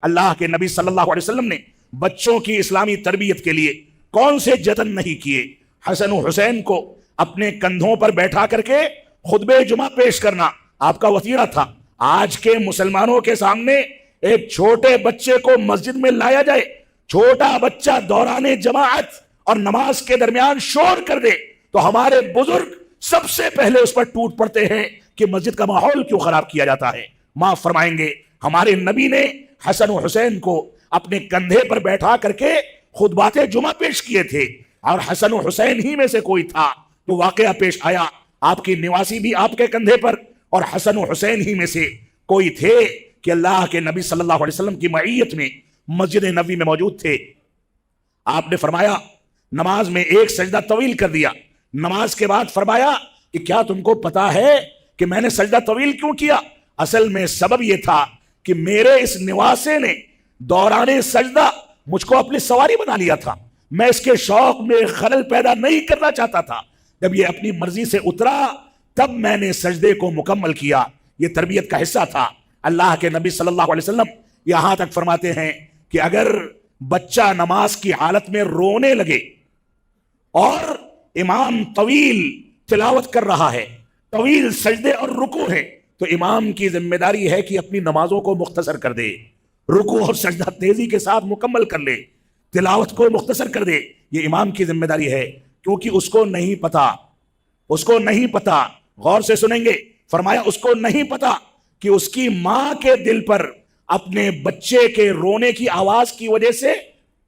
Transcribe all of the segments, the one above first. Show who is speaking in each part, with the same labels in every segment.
Speaker 1: اللہ کے نبی صلی اللہ علیہ وسلم نے بچوں کی اسلامی تربیت کے لیے کون سے جتن نہیں کیے. حسن و حسین کو اپنے کندھوں پر بیٹھا کر کے خطبہ جمعہ پیش کرنا آپ کا وتیرہ تھا. آج کے مسلمانوں کے سامنے ایک چھوٹے بچے کو مسجد میں لایا جائے, چھوٹا بچہ دوران جماعت اور نماز کے درمیان شور کر دے تو ہمارے بزرگ سب سے پہلے اس پر ٹوٹ پڑتے ہیں کہ مسجد کا ماحول کیوں خراب کیا جاتا ہے. معاف فرمائیں گے, ہمارے نبی نے حسن و حسین کو اپنے کندھے پر بیٹھا کر کے خطبات جمعہ پیش کیے تھے, اور حسن و حسین ہی میں سے کوئی تھا تو واقعہ پیش آیا, آپ کی نواسی بھی آپ کے کندھے پر, اور حسن و حسین ہی میں سے کوئی تھے کہ اللہ کے نبی صلی اللہ علیہ وسلم کی معیت میں مسجد نبوی میں موجود تھے. آپ نے فرمایا نماز میں ایک سجدہ طویل کر دیا, نماز کے بعد فرمایا کہ کیا تم کو پتا ہے کہ میں نے سجدہ طویل کیوں کیا؟ اصل میں سبب یہ تھا کہ میرے اس نواسے نے دوران سجدہ مجھ کو اپنی سواری بنا لیا تھا, میں اس کے شوق میں خلل پیدا نہیں کرنا چاہتا تھا. جب یہ اپنی مرضی سے اترا تب میں نے سجدے کو مکمل کیا. یہ تربیت کا حصہ تھا. اللہ کے نبی صلی اللہ علیہ وسلم یہاں تک فرماتے ہیں کہ اگر بچہ نماز کی حالت میں رونے لگے اور امام طویل تلاوت کر رہا ہے, طویل سجدے اور رکوع ہے, تو امام کی ذمہ داری ہے کہ اپنی نمازوں کو مختصر کر دے, رکوع اور سجدہ تیزی کے ساتھ مکمل کر لے, تلاوت کو مختصر کر دے. یہ امام کی ذمہ داری ہے, کیونکہ اس کو نہیں پتا, غور سے سنیں گے, فرمایا اس کو نہیں پتا کہ اس کی ماں کے دل پر اپنے بچے کے رونے کی آواز کی وجہ سے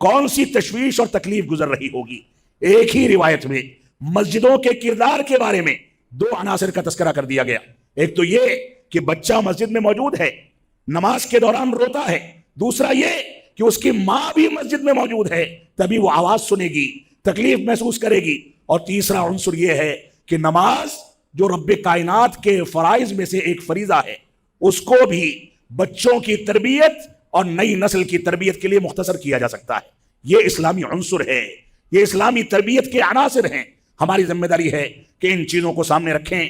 Speaker 1: کون سی تشویش اور تکلیف گزر رہی ہوگی. ایک ہی روایت میں مسجدوں کے کردار کے بارے میں دو عناصر کا تذکرہ کر دیا گیا. ایک تو یہ کہ بچہ مسجد میں موجود ہے, نماز کے دوران روتا ہے, دوسرا یہ کہ اس کی ماں بھی مسجد میں موجود ہے, تبھی وہ آواز سنے گی, تکلیف محسوس کرے گی. اور تیسرا عنصر یہ ہے کہ نماز جو رب کائنات کے فرائض میں سے ایک فریضہ ہے, اس کو بھی بچوں کی تربیت اور نئی نسل کی تربیت کے لیے مختصر کیا جا سکتا ہے. یہ اسلامی عنصر ہے, یہ اسلامی تربیت کے عناصر ہیں. ہماری ذمہ داری ہے کہ ان چیزوں کو سامنے رکھیں.